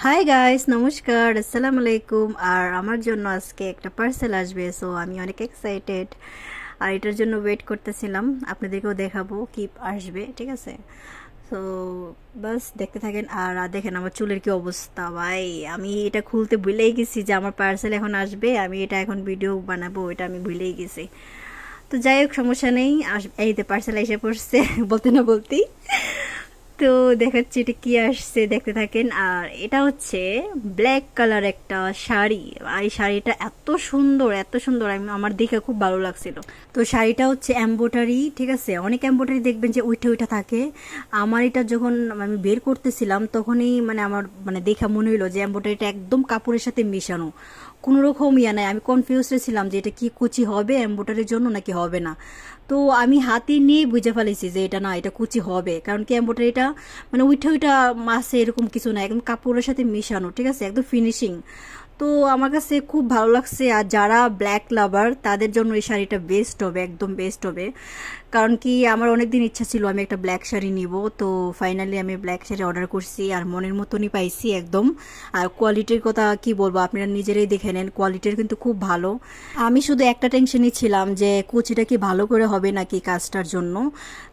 Hi guys, নমস্কার, আসসালামু আলাইকুম। আর আমার জন্য আজকে একটা পার্সেল আসবে, সো আমি অনেক এক্সাইটেড। আর এটার জন্য ওয়েট করতেছিলাম, আপনাদেরকেও দেখাবো কি আসবে, ঠিক আছে? সো বাস দেখতে থাকেন। আর দেখেন আমার চুলের কি অবস্থা ভাই। আমি এটা খুলতে ভুলেই গেছি যে আমার পার্সেল এখন আসবে, আমি এটা এখন ভিডিও বানাবো, এটা আমি ভুলেই গেছি। তো যাই হোক, সমস্যা নেই, এই তো পার্সেল এসে পড়ছে বলতে না বলতেই। তো দেখাচ্ছি এটা কি আসছে, দেখতে থাকেন। আর এটা হচ্ছে ব্ল্যাক কালার একটা শাড়ি। আর এই শাড়িটা এত সুন্দর, এত সুন্দর, আমার দেখে খুব ভালো লাগছিল। তো শাড়িটা হচ্ছে এম্বোটারি, ঠিক আছে? অনেক এম্বোটারি দেখবেন যে উইঠা উইঠা থাকে। আমার এটা যখন আমি বের করতেছিলাম তখনই আমার দেখা মনে হলো যে এম্বোটারিটা একদম কাপড়ের সাথে মেশানো, কোনো রকম ইয়া নাই। আমি কনফিউজড ছিলাম যে এটা কি কুচি হবে এম্বোটারির জন্য নাকি হবে না। তো আমি হাতে নিয়ে বুঝে ফেলেছি যে এটা না, এটা কুচি হবে, কারণ কি এম্বোটারিটা উইঠা উইঠা মাসে এরকম কিছু না, একদম কাপড়ের সাথে মেশানো, ঠিক আছে, একদম ফিনিশিং। তো আমার কাছে খুব ভালো লাগছে। আর যারা ব্ল্যাক লাভার তাদের জন্য এই শাড়িটা বেস্ট হবে, একদম বেস্ট হবে। কারণ কি আমার অনেক দিন ইচ্ছা ছিল আমি একটা ব্ল্যাক শাড়ি নিব, তো ফাইনালি আমি ব্ল্যাক শাড়ি অর্ডার করছি আর মনের মতনই পাইছি একদম। আর কোয়ালিটির কথা কি বলবো, আপনারা নিজেরাই দেখে নেন, কোয়ালিটির কিন্তু খুব ভালো। আমি শুধু একটা টেনশনই ছিলাম যে কুচিটা কি ভালো করে হবে নাকি কাজটার জন্য,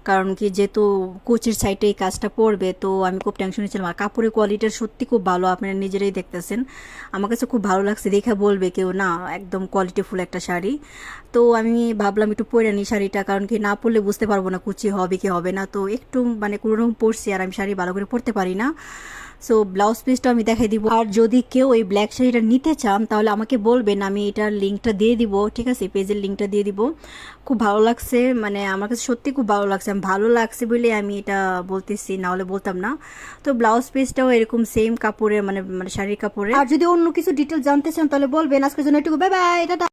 কারণ কি যেহেতু কুচির সাইডে এই কাজটা পড়বে, তো আমি খুব টেনশনে ছিলাম। আর কাপড়ের কোয়ালিটির সত্যি খুব ভালো, আপনারা নিজেরাই দেখতেছেন। আমার কাছে খুব ভালো লাগছে, দেখে বলবে কেউ না একদম কোয়ালিটিফুল একটা শাড়ি। তো আমি ভাবলাম একটু পরে নিই শাড়িটা, কারণ কি না পরলে বুঝতে পারবো না কুচি হবে কি হবে না। তো একটু কোনো রকম পরছি, আর আমি শাড়ি ভালো করে পরতে পারি না। সো ব্লাউজ পিসটা আমি দেখাই দিব। আর যদি কেউ এই ব্ল্যাক শাড়িটা নিতে চান তাহলে আমাকে বলবেন, আমি এটার লিঙ্কটা দিয়ে দিব, ঠিক আছে? পেজের লিঙ্কটা দিয়ে দিব। খুব ভালো লাগছে, আমার কাছে সত্যি খুব ভালো লাগছে। আমি ভালো লাগছে বলে আমি এটা বলতেছি, না হলে বলতাম না। তো ব্লাউজ পিসটাও এরকম সেম কাপড়ের, শাড়ির কাপড়ে। আর যদি অন্য কিছু ডিটেলস জানতে চান তাহলে বলবেন। আজকের জন্য এটুকু, বাই বাই, টাটা।